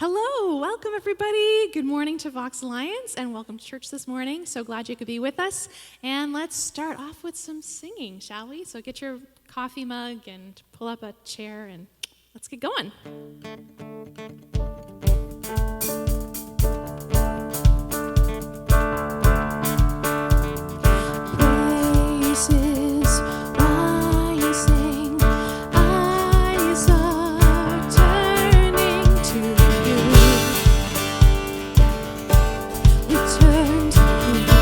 Hello, welcome everybody. Good morning to Vox Alliance and welcome to church this morning. So glad you could be with us. And let's start off with some singing, shall we? So get your coffee mug and pull up a chair and let's get going. Praises rising, eyes are turning to you. We turn to you.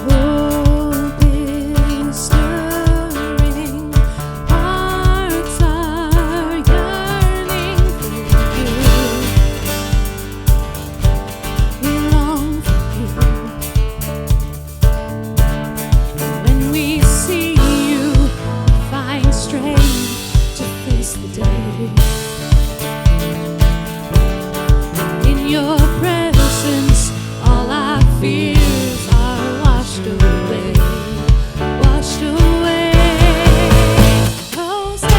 Hope is stirring, hearts are yearning for you. We long for you. When we see you, we find strength to face the day. In your presence, all our fears are washed away, washed away. Hosanna,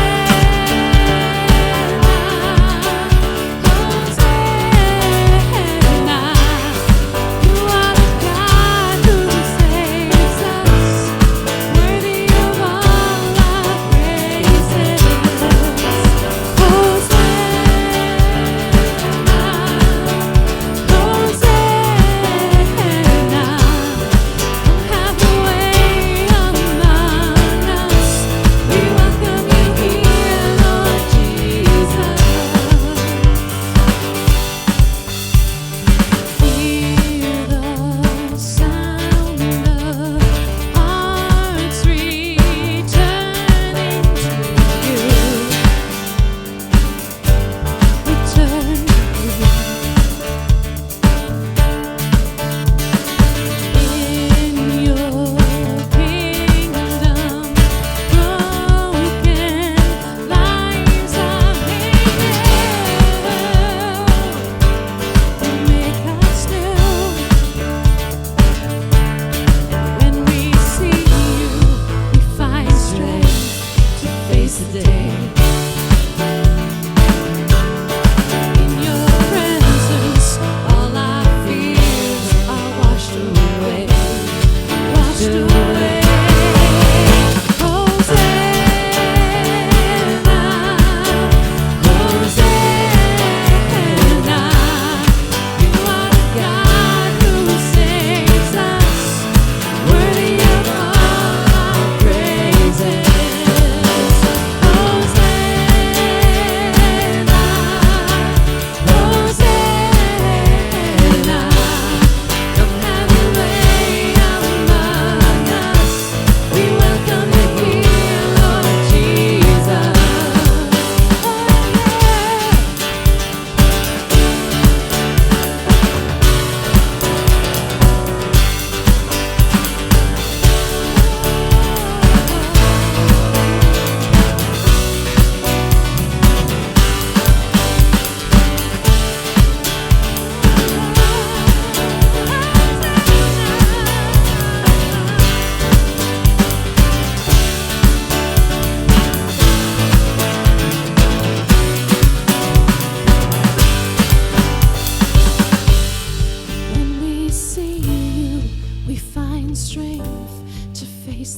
you are the God who saves us, worthy of all our praises.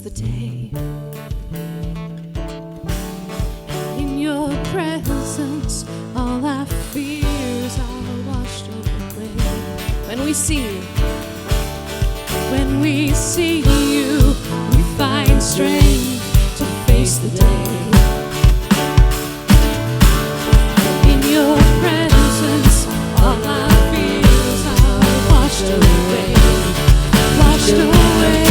The day in your presence, all our fears are washed away. When we see you, we find strength to face the day. In your presence, all our fears are washed away, washed away.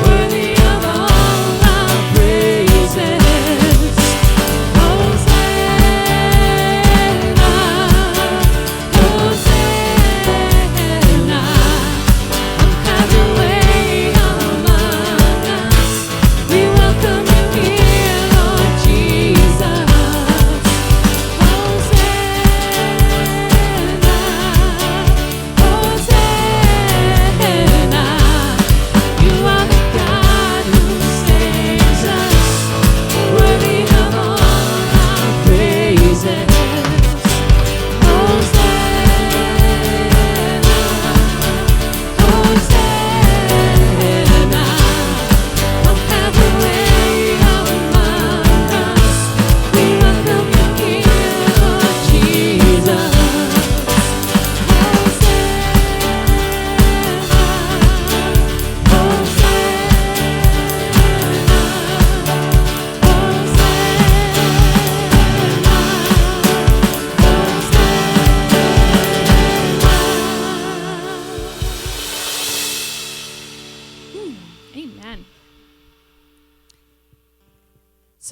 Worthy of all our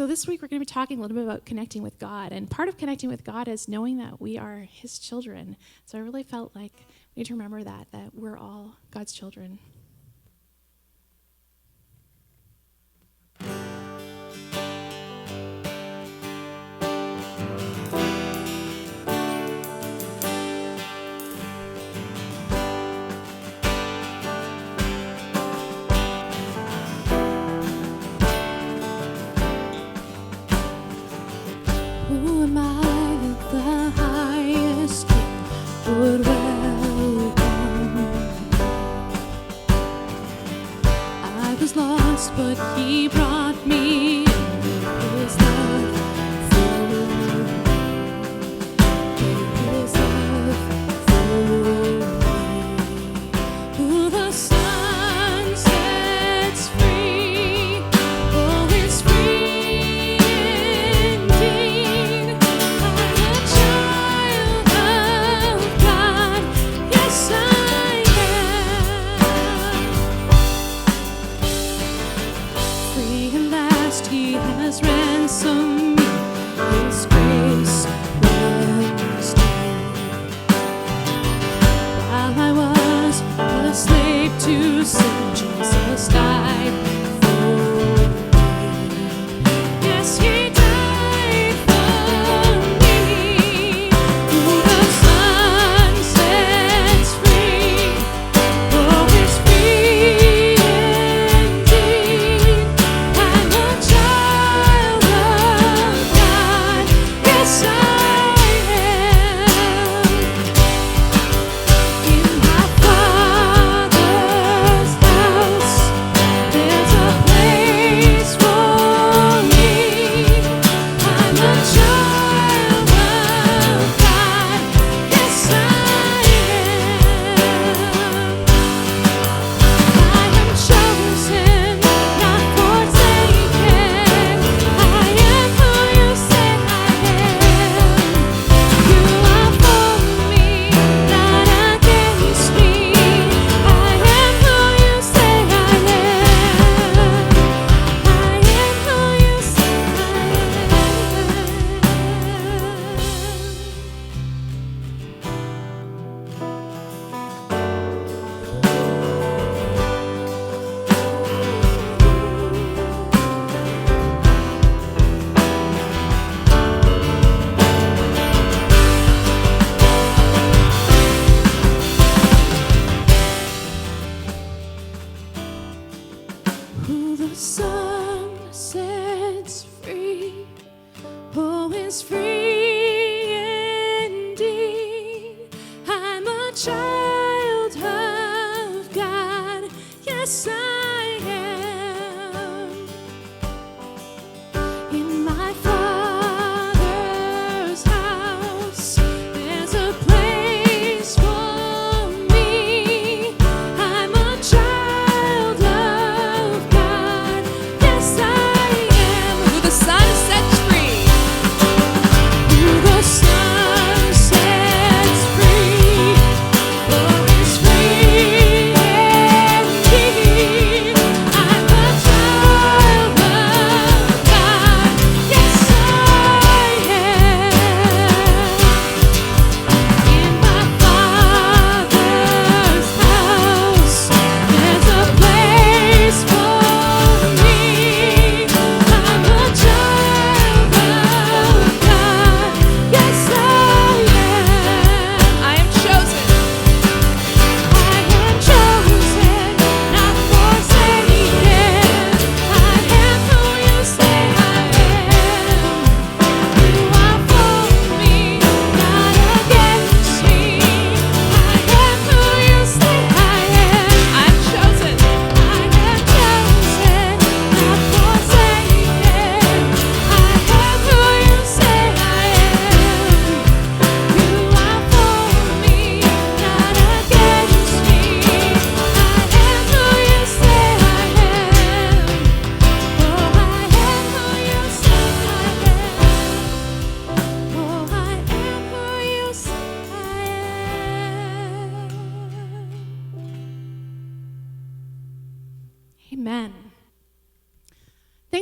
So this week we're going to be talking a little bit about connecting with God. And part of connecting with God is knowing that we are his children. So I really felt like we need to remember that we're all God's children. Who am I that the highest king would welcome? I was lost, but he brought me in his love for me. His love for me. Who the sun sets free, oh, is free indeed. I'm a child of God, yes I am. Free at last, he has ransomed me. His grace runs deep. While I was a slave to sin, Jesus died for me. Yes, he died for me. Who the Son sets free, oh, is free indeed. I'm a child of God, yes I am. In my Father's house, there's a place for me. I'm a child of God, yes I am. I am chosen, not forsaken. I am who you say I am. You are for me, not against me. I am who you say I am. I am who you say Who the Son sets free, oh, is free indeed. I'm a child of God, yes I am. In my Father's house, there's a place for me. I'm a child of God, yes I am. Who the Son sets free, who the Son sets free, oh, is free indeed.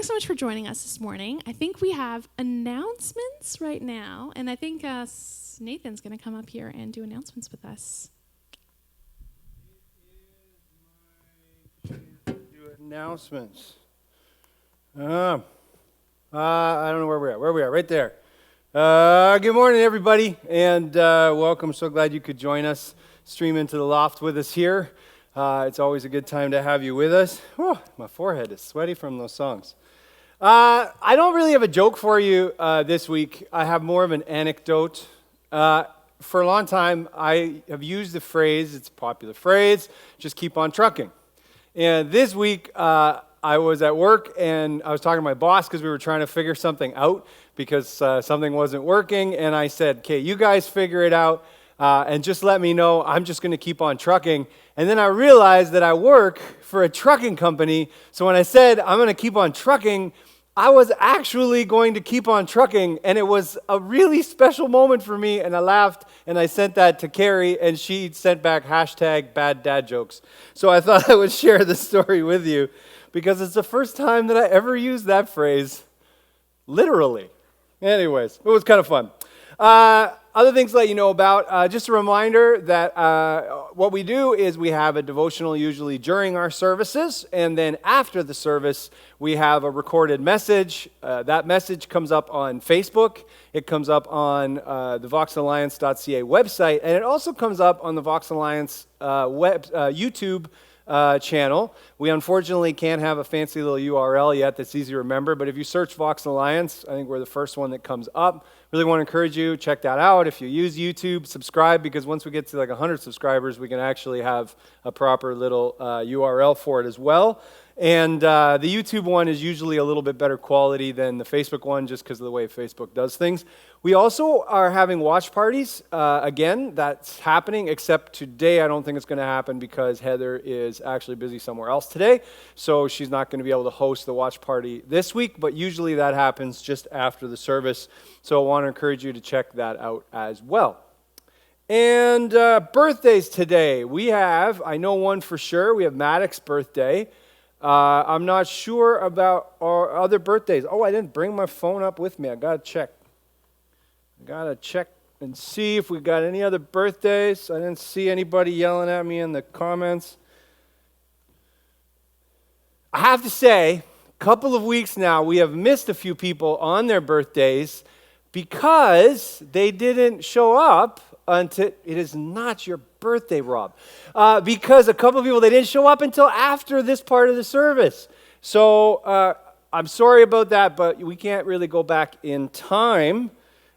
thanks so much for joining us this morning. I think we have announcements right now, and I think Nathan's going to come up here and do announcements with us. Do announcements. I don't know where we're at. Where we are, right there. Good morning, everybody, and welcome. So glad you could join us, stream into the loft with us here. It's always a good time to have you with us. Whew, my forehead is sweaty from those songs. I don't really have a joke for you this week. I have more of an anecdote. For a long time, I have used the phrase, it's a popular phrase, just keep on trucking. And this week, I was at work and I was talking to my boss because we were trying to figure something out because something wasn't working. And I said, okay, you guys figure it out and just let me know. I'm just going to keep on trucking. And then I realized that I work for a trucking company. So when I said I'm going to keep on trucking, I was actually going to keep on trucking. And it was a really special moment for me. And I laughed and I sent that to Carrie and she sent back #BadDadJokes. So I thought I would share this story with you because it's the first time that I ever used that phrase literally. Anyways, it was kind of fun. Other things to let you know about, just a reminder that what we do is we have a devotional usually during our services, and then after the service, we have a recorded message. That message comes up on Facebook. It comes up on the voxalliance.ca website, and it also comes up on the Vox Alliance YouTube channel. We unfortunately can't have a fancy little URL yet that's easy to remember, but if you search Vox Alliance, I think we're the first one that comes up. Really want to encourage you, check that out. If you use YouTube, subscribe, because once we get to like 100 subscribers, we can actually have a proper little URL for it as well. And the YouTube one is usually a little bit better quality than the Facebook one, just because of the way Facebook does things. We also are having watch parties. Again, that's happening, except today I don't think it's going to happen because Heather is actually busy somewhere else today. So she's not going to be able to host the watch party this week, but usually that happens just after the service. So I want to encourage you to check that out as well. And birthdays today. We have, I know one for sure, we have Maddox's birthday. I'm not sure about our other birthdays. Oh, I didn't bring my phone up with me. I got to check. And see if we got any other birthdays. I didn't see anybody yelling at me in the comments. I have to say, a couple of weeks now, we have missed a few people on their birthdays because they didn't show up until, it is not your birthday, Rob, because a couple of people, they didn't show up until after this part of the service. So I'm sorry about that, but we can't really go back in time.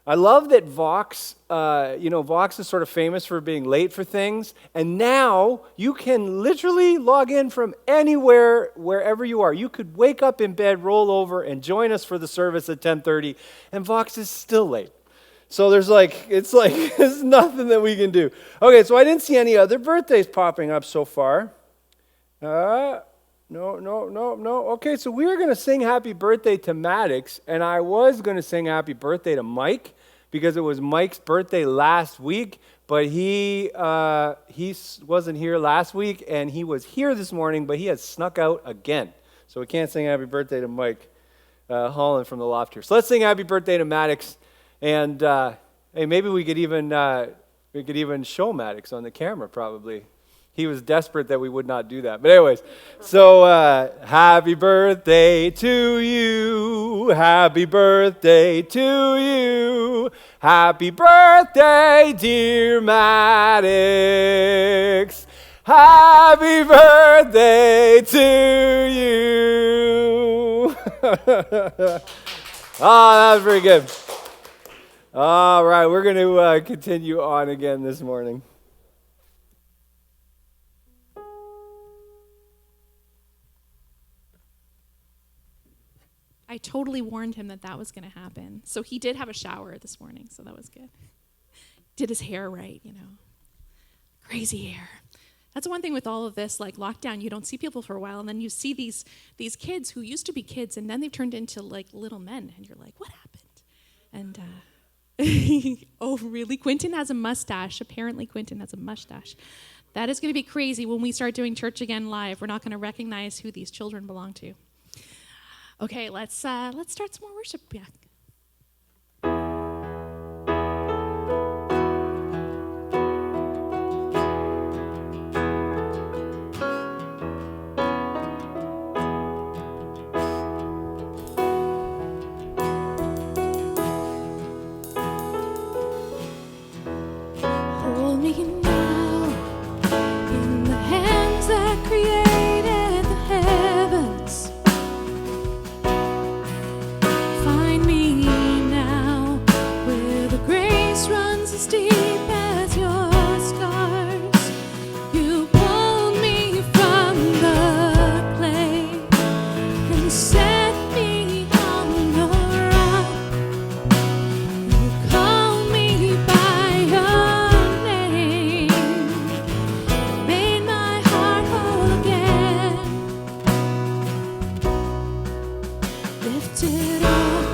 I love that Vox, Vox is sort of famous for being late for things, and now you can literally log in from anywhere, wherever you are. You could wake up in bed, roll over, and join us for the service at 10:30, and Vox is still late. So there's nothing that we can do. Okay, so I didn't see any other birthdays popping up so far. No. Okay, so we were going to sing happy birthday to Maddox, and I was going to sing happy birthday to Mike because it was Mike's birthday last week, but he wasn't here last week, and he was here this morning, but he has snuck out again. So we can't sing happy birthday to Mike Holland from the loft here. So let's sing happy birthday to Maddox, and hey, maybe we could even show Maddox on the camera probably. He was desperate that we would not do that. But anyways, so happy birthday to you. Happy birthday to you. Happy birthday, dear Maddox. Happy birthday to you. That was pretty good. All right, we're going to continue on again this morning. I totally warned him that was going to happen. So he did have a shower this morning, so that was good. Did his hair right, Crazy hair. That's one thing with all of this, like lockdown, you don't see people for a while, and then you see these kids who used to be kids, and then they've turned into like little men, and you're like, what happened? And, oh, really? Quentin has a mustache. Apparently Quentin has a mustache. That is going to be crazy when we start doing church again live. We're not going to recognize who these children belong to. Okay, let's start some more worship. Yeah. Hold me now in the hands that created the heavens. Find me now where the grace runs as deep as your scars. You pulled me from the clay and set me on your rock. You called me by your name, made my heart whole again. Lifted up,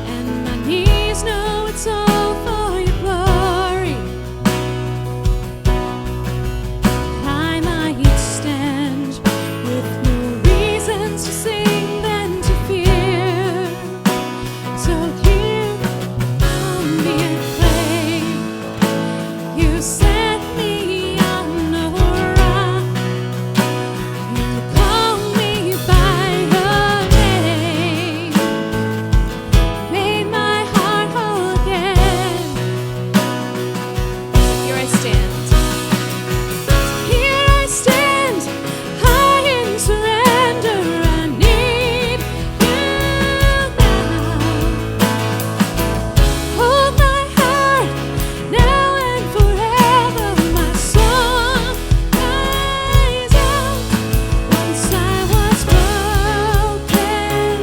and my knees know it's all for your glory. I might stand with no reasons to sing than to fear. So here on the acclaim, you set me on a rock. You call me by your name, made my heart whole again. Here I stand. Here I stand, high in surrender. I need you now. Hold my heart now and forever. My song cries out. Once I was broken,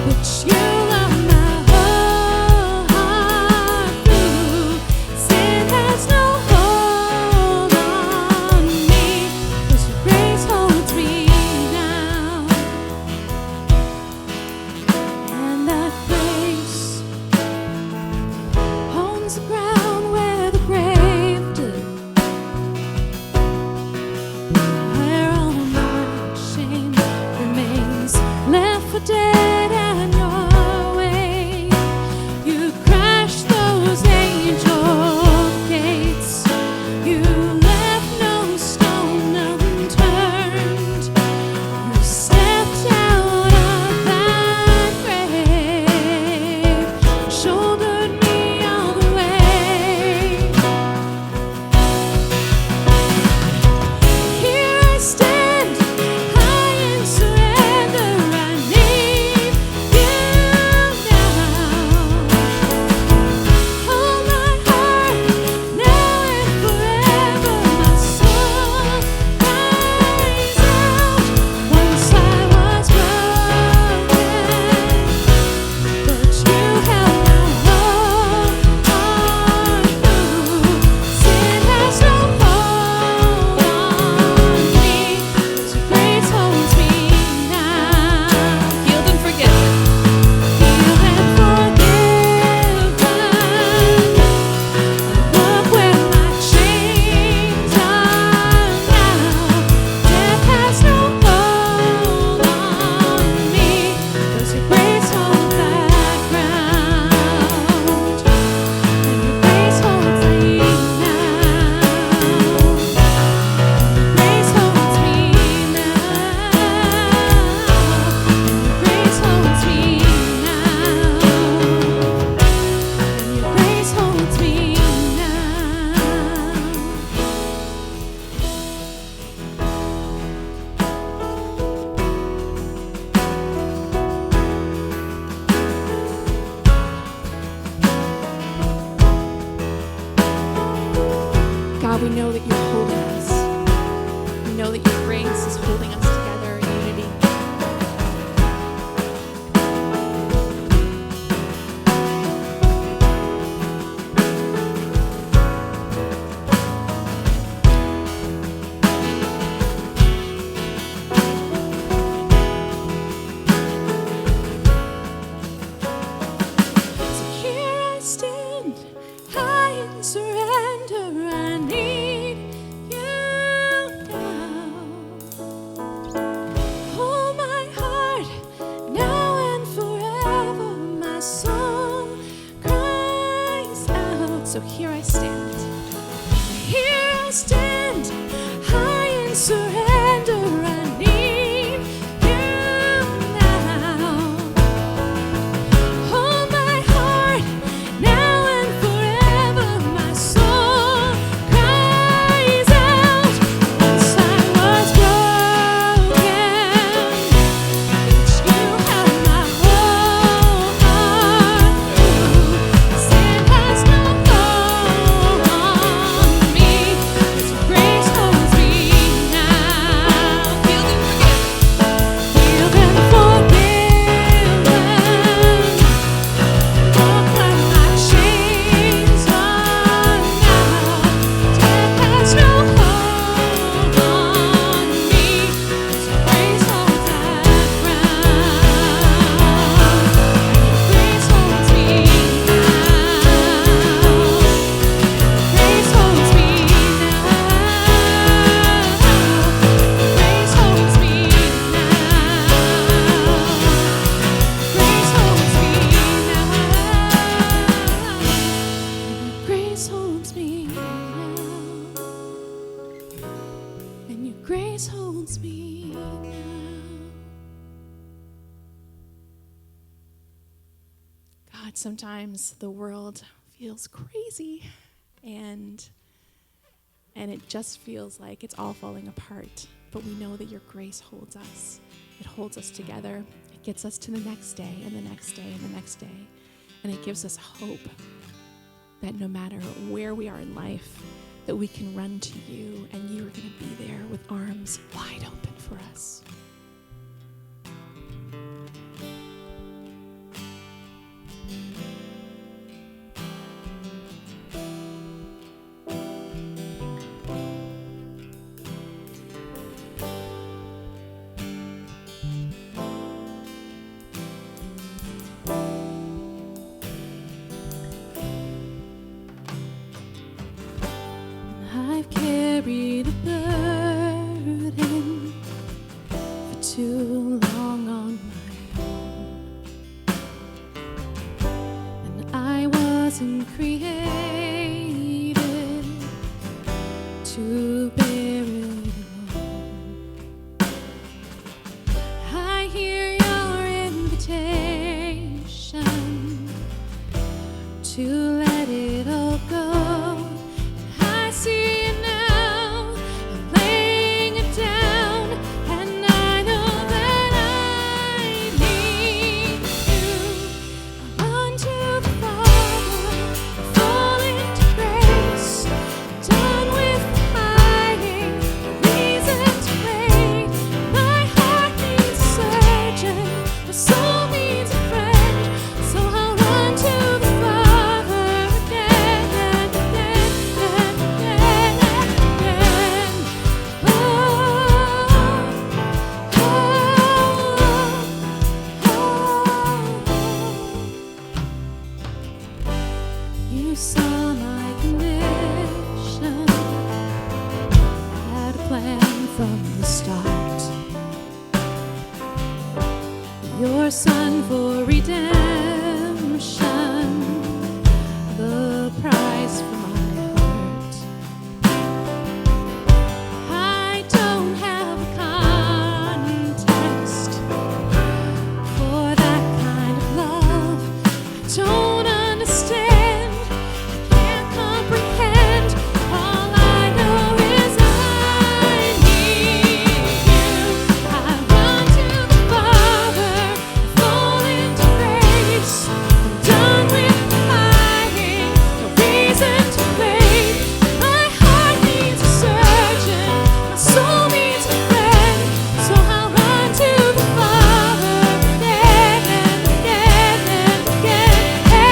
but you love my whole heart through. Sin has no hold on me, 'cause your grace holds me now. And that grace owns the ground where the grave did, where all my shame remains, left for dead and your way. You crashed those angel gates. You left no stone unturned. You stepped out of that grave, shouldered me all the way. Here I stand, high in surrender. I need you now. Hold my heart now and forever. My soul cries out. Once I was broken, but you held my whole heart through. Sin has no hold on me, 'cause your grace holds me now. Healed and forgiven. Healed and forgiven. Look where my chains are now. Death has no hold on me, 'cause your grace holds that ground. And your grace holds me now. Grace holds me now. And your grace holds me now. And your grace holds me now. God, we know that you're holding us. We know that your grace is holding us together in unity. So here I stand, high in surrender. I need So here I stand. Here I stand, high in surrender. I need you now. Hold my heart now and forever. My soul cries out. Once I was broken, but you have my whole heart. Sin has no hold on me. His grace holds me now. Healed and forgiven. Walk like my chains are now. Death has no hold on me. His grace holds that ground. Grace holds me now. Grace holds me now. Grace holds me now. And your grace holds me now. God, sometimes the world feels crazy and it just feels like it's all falling apart. But we know that your grace holds us. It holds us together. It gets us to the next day and the next day and the next day. And it gives us hope that no matter where we are in life, that we can run to you and you are going to be there with arms wide open for us. I've carried a burden for too long on my own, and I wasn't created to bear it alone. I hear your invitation to let it all go. I see it now. I'm laying it down, and I know that I need you. I run to the Father, fall into grace. Done with hiding, no reason to wait. My heart needs a surgeon, my soul needs a friend. So I'll run to the Father again and again and again and again. Oh, you saw my condition, had a plan from the start. Your Son for redemption, the price for my heart. I don't have a context for that kind of love. I don't understand. I can't comprehend. All I know is I need you. I run to the Father, fall into grace. I'm done with the hiding, no reason to wait. My heart needs a surgeon, my soul needs a friend. So I'll run to the Father again and again and again and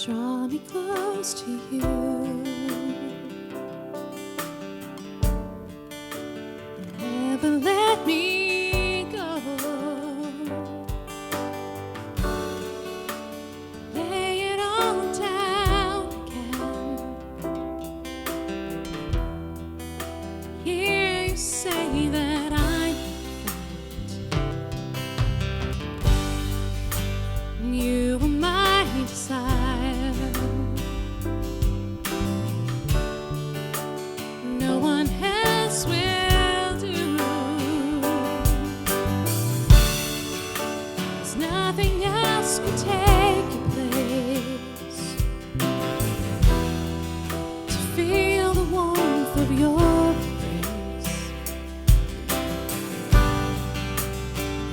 Draw me close to you. Never let me go. Lay it all down again. Hear you say that I'm right. You are my desire. No one else will do. There's nothing else can take your place. To feel the warmth of your embrace.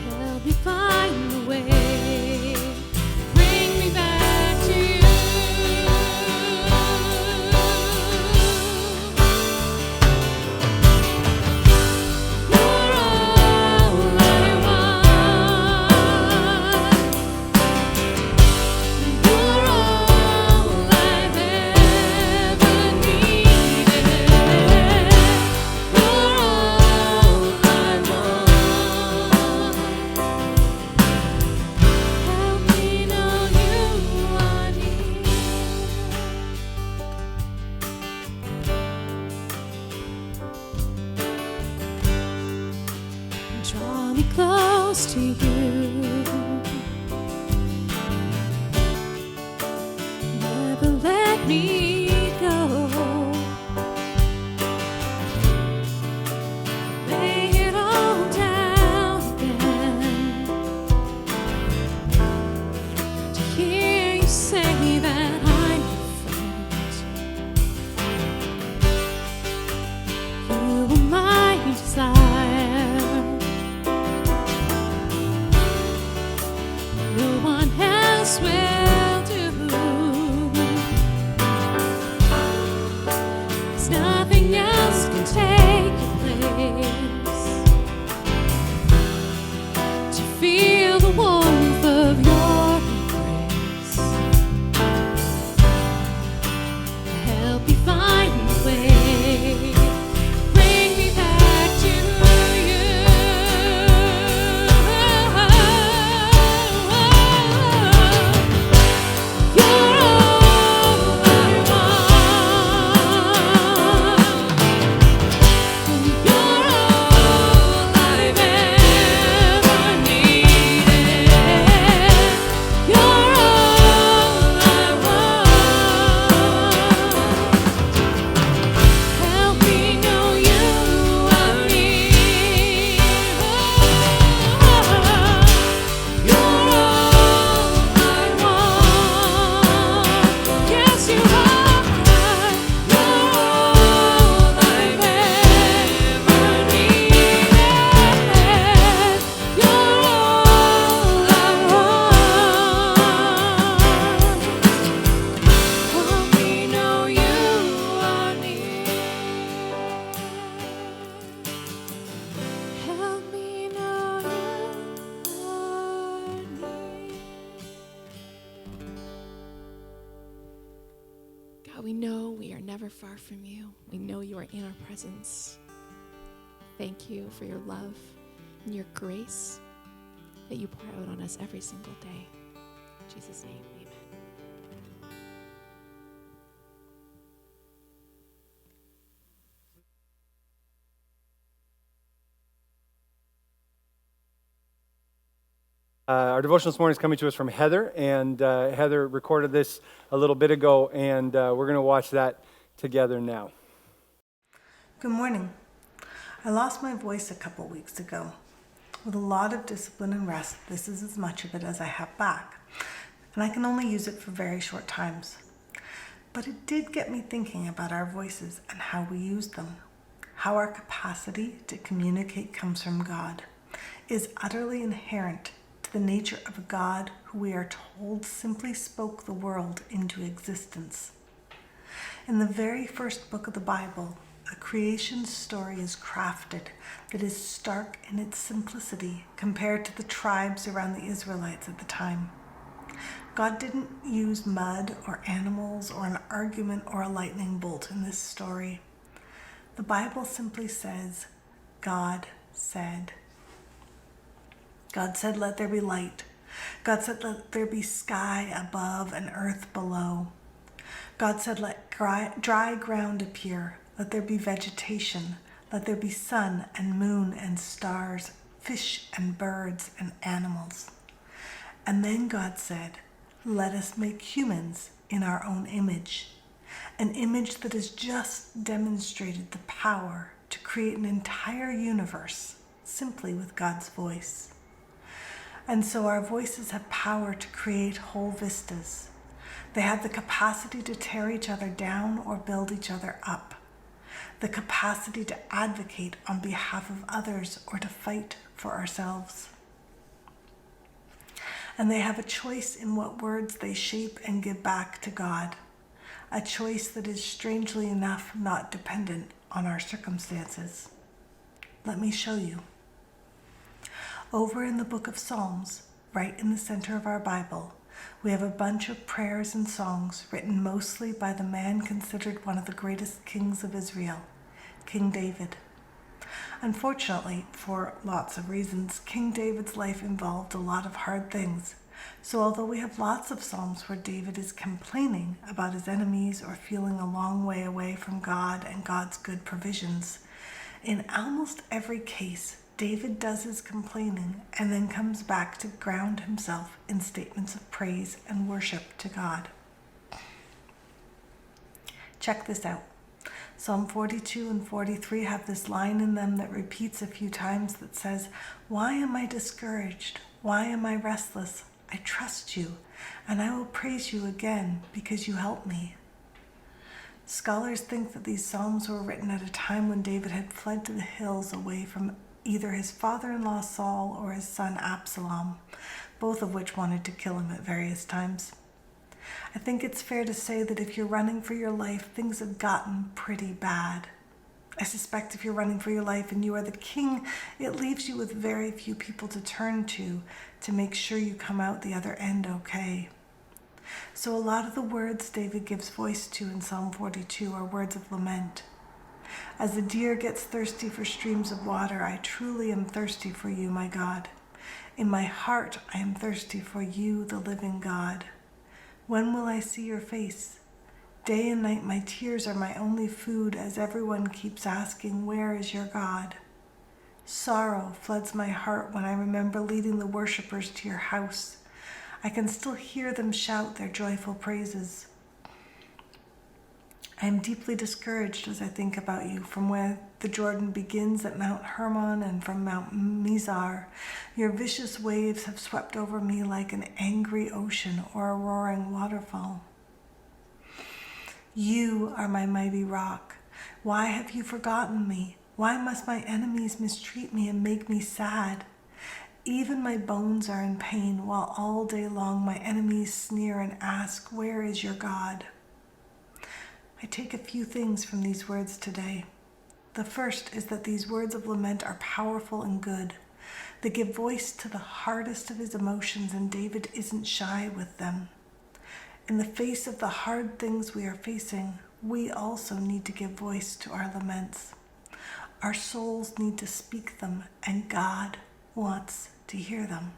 Help me find the way. Bring me back to you. You're all I want. You're all I've ever needed. You're all I want. Help me know you are near. Draw me close to you. Never let me go. Lay it all down again. To hear you say that I'm your friend. You are my desire. No one else will do. There's nothing else can take your place. To feel the warmth of your embrace. Help me find the way. Bring me back to you. You're all I want. You're all I've ever needed. You're all I want. Help me know you are near. You're all I want. Yes, you are. You're all I've ever needed. You're all I want. Help me know you are near. Help me know you are near. God, we know we are never far from you. We know you are in our presence. Thank you for your love and your grace that you pour out on us every single day. In Jesus' name, amen. Our devotional this morning is coming to us from Heather, and Heather recorded this a little bit ago, and we're going to watch that together now. Good morning. I lost my voice a couple weeks ago. With a lot of discipline and rest, this is as much of it as I have back, and I can only use it for very short times. But it did get me thinking about our voices and how we use them, how our capacity to communicate comes from God, is utterly inherent to the nature of a God who we are told simply spoke the world into existence. In the very first book of the Bible, a creation story is crafted that is stark in its simplicity compared to the tribes around the Israelites at the time. God didn't use mud or animals or an argument or a lightning bolt in this story. The Bible simply says, God said. God said, let there be light. God said, let there be sky above and earth below. God said, let dry ground appear. Let there be vegetation. Let there be sun and moon and stars, fish and birds and animals. And then God said, let us make humans in our own image. An image that has just demonstrated the power to create an entire universe simply with God's voice. And so our voices have power to create whole vistas. They have the capacity to tear each other down or build each other up. The capacity to advocate on behalf of others or to fight for ourselves. And they have a choice in what words they shape and give back to God. A choice that is, strangely enough, not dependent on our circumstances. Let me show you. Over in the book of Psalms, right in the center of our Bible, we have a bunch of prayers and songs written mostly by the man considered one of the greatest kings of Israel, King David. Unfortunately, for lots of reasons, King David's life involved a lot of hard things. So although we have lots of psalms where David is complaining about his enemies or feeling a long way away from God and God's good provisions, in almost every case, David does his complaining and then comes back to ground himself in statements of praise and worship to God. Check this out. Psalm 42 and 43 have this line in them that repeats a few times that says, "Why am I discouraged? Why am I restless? I trust you, and I will praise you again because you help me." Scholars think that these psalms were written at a time when David had fled to the hills away from either his father-in-law Saul or his son Absalom, both of which wanted to kill him at various times. I think it's fair to say that if you're running for your life, things have gotten pretty bad. I suspect if you're running for your life and you are the king, it leaves you with very few people to turn to make sure you come out the other end okay. So a lot of the words David gives voice to in Psalm 42 are words of lament. As the deer gets thirsty for streams of water, I truly am thirsty for you, my God. In my heart, I am thirsty for you, the living God. When will I see your face? Day and night my tears are my only food, as everyone keeps asking, where is your God? Sorrow floods my heart when I remember leading the worshipers to your house. I can still hear them shout their joyful praises. I am deeply discouraged as I think about you, from where the Jordan begins at Mount Hermon and from Mount Mizar. Your vicious waves have swept over me like an angry ocean or a roaring waterfall. You are my mighty rock. Why have you forgotten me? Why must my enemies mistreat me and make me sad? Even my bones are in pain, while all day long my enemies sneer and ask, where is your God? I take a few things from these words today. The first is that these words of lament are powerful and good. They give voice to the hardest of his emotions, and David isn't shy with them. In the face of the hard things we are facing, we also need to give voice to our laments. Our souls need to speak them, and God wants to hear them.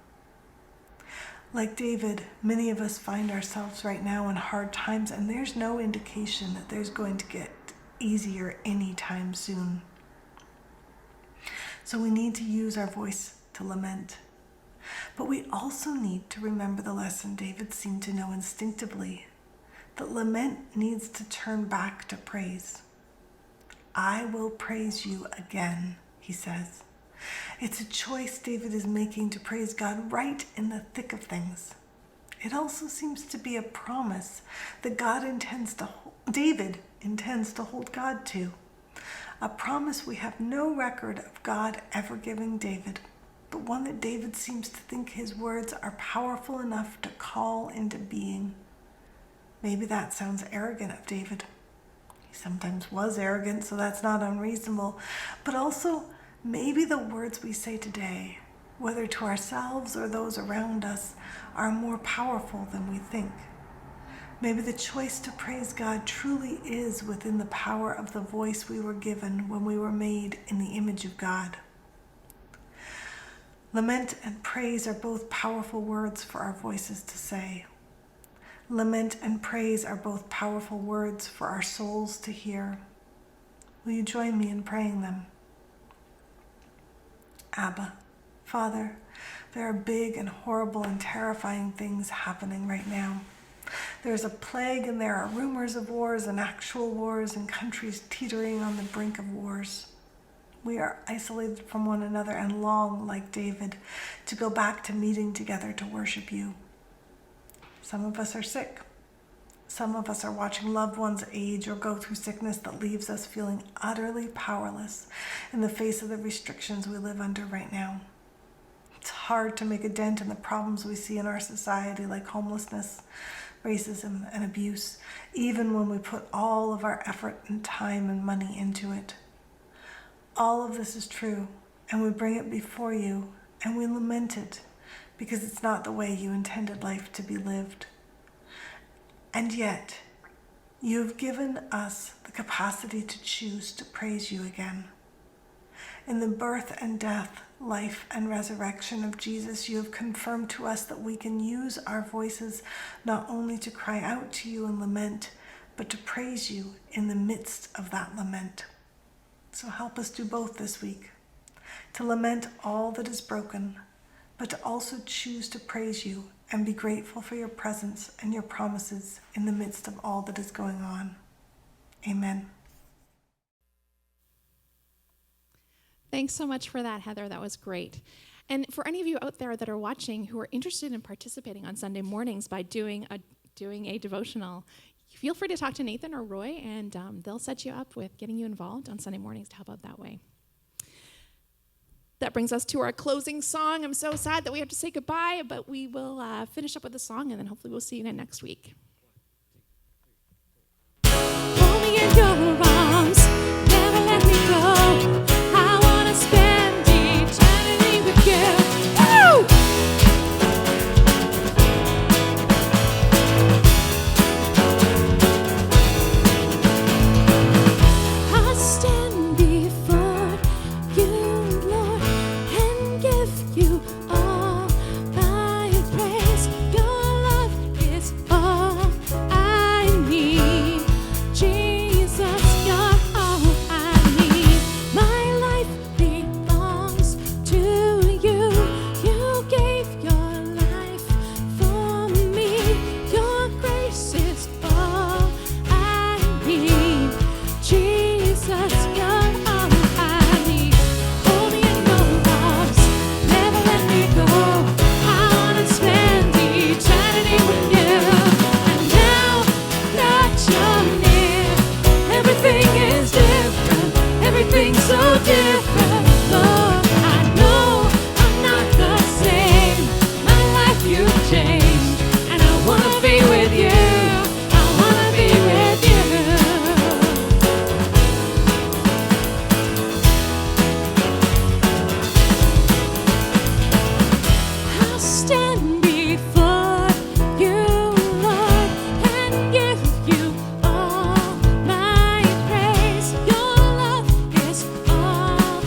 Like David, many of us find ourselves right now in hard times, and there's no indication that there's going to get easier anytime soon. So we need to use our voice to lament. But we also need to remember the lesson David seemed to know instinctively, that lament needs to turn back to praise. I will praise you again, he says. It's a choice David is making to praise God right in the thick of things. It also seems to be a promise that David intends to hold God to. A promise we have no record of God ever giving David, but one that David seems to think his words are powerful enough to call into being. Maybe that sounds arrogant of David. He sometimes was arrogant, so that's not unreasonable. But also, maybe the words we say today whether to ourselves or those around us, are more powerful than we think. Maybe the choice to praise God truly is within the power of the voice we were given when we were made in the image of God. Lament and praise are both powerful words for our voices to say. Lament and praise are both powerful words for our souls to hear. Will you join me in praying them? Abba, Father, there are big and horrible and terrifying things happening right now. There's a plague and there are rumors of wars and actual wars and countries teetering on the brink of wars. We are isolated from one another and long, like David, to go back to meeting together to worship you. Some of us are sick. Some of us are watching loved ones age or go through sickness that leaves us feeling utterly powerless in the face of the restrictions we live under right now. It's hard to make a dent in the problems we see in our society, like homelessness, racism, and abuse, even when we put all of our effort and time and money into it. All of this is true, and we bring it before you, and we lament it, because it's not the way you intended life to be lived. And yet, you have given us the capacity to choose to praise you again. In the birth and death, life and resurrection of Jesus, you have confirmed to us that we can use our voices not only to cry out to you and lament, but to praise you in the midst of that lament. So help us do both this week, to lament all that is broken, but to also choose to praise you and be grateful for your presence and your promises in the midst of all that is going on. Amen. Thanks so much for that, Heather. That was great. And for any of you out there that are watching who are interested in participating on Sunday mornings by doing a devotional, feel free to talk to Nathan or Roy, and they'll set you up with getting you involved on Sunday mornings to help out that way. That brings us to our closing song. I'm so sad that we have to say goodbye, but we will finish up with the song, and then hopefully we'll see you again next week. Hold me in your arms, never let me go. I wanna spend eternity with you. Woo! I stand before you, Lord, and give you all my praise. Your love is all I need. Jesus, you're all I need. My life belongs to you. You gave your life for me. Your grace is all I need. Jesus, you're all I need. Hold me in your arms, never let me go. I wanna spend eternity with you. And now that you're near, everything is different. Everything's so different. Lord, I know I'm not the same. My life you've changed, and I wanna be with you. I wanna be with you. I'll stand before you, Lord, and give you all my praise. Your love is all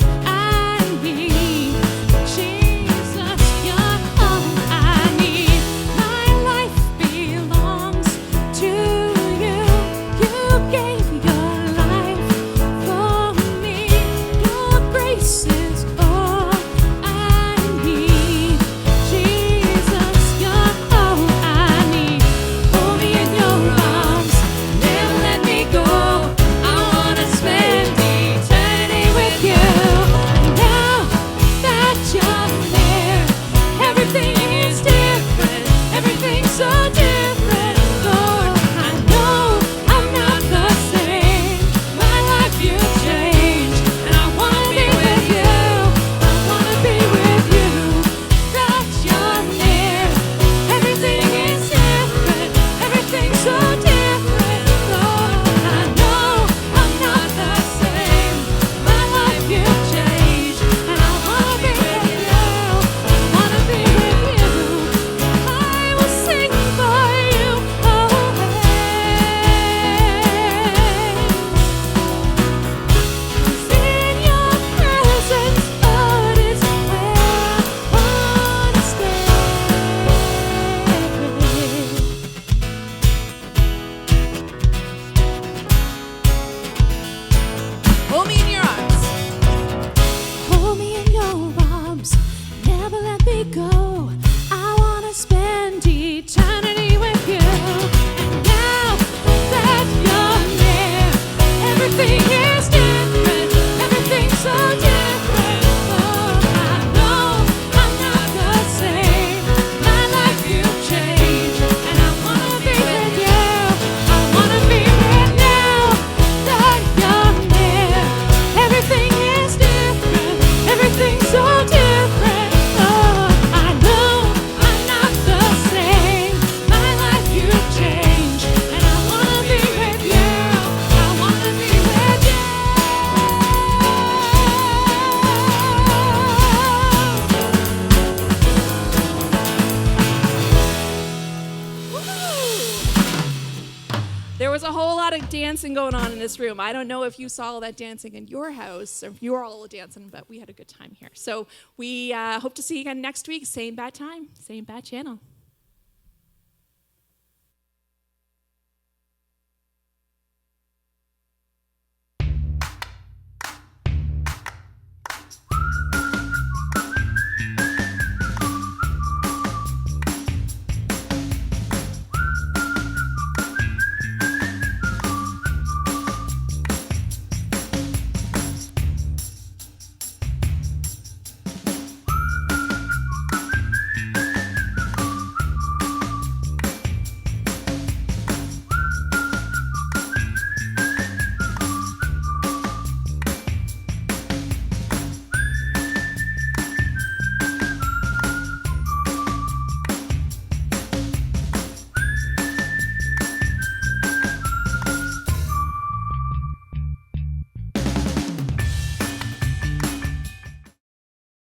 dancing going on in this room. I don't know if you saw all that dancing in your house or if you were all dancing, but we had a good time here. So we hope to see you again next week. Same bad time, same bad channel.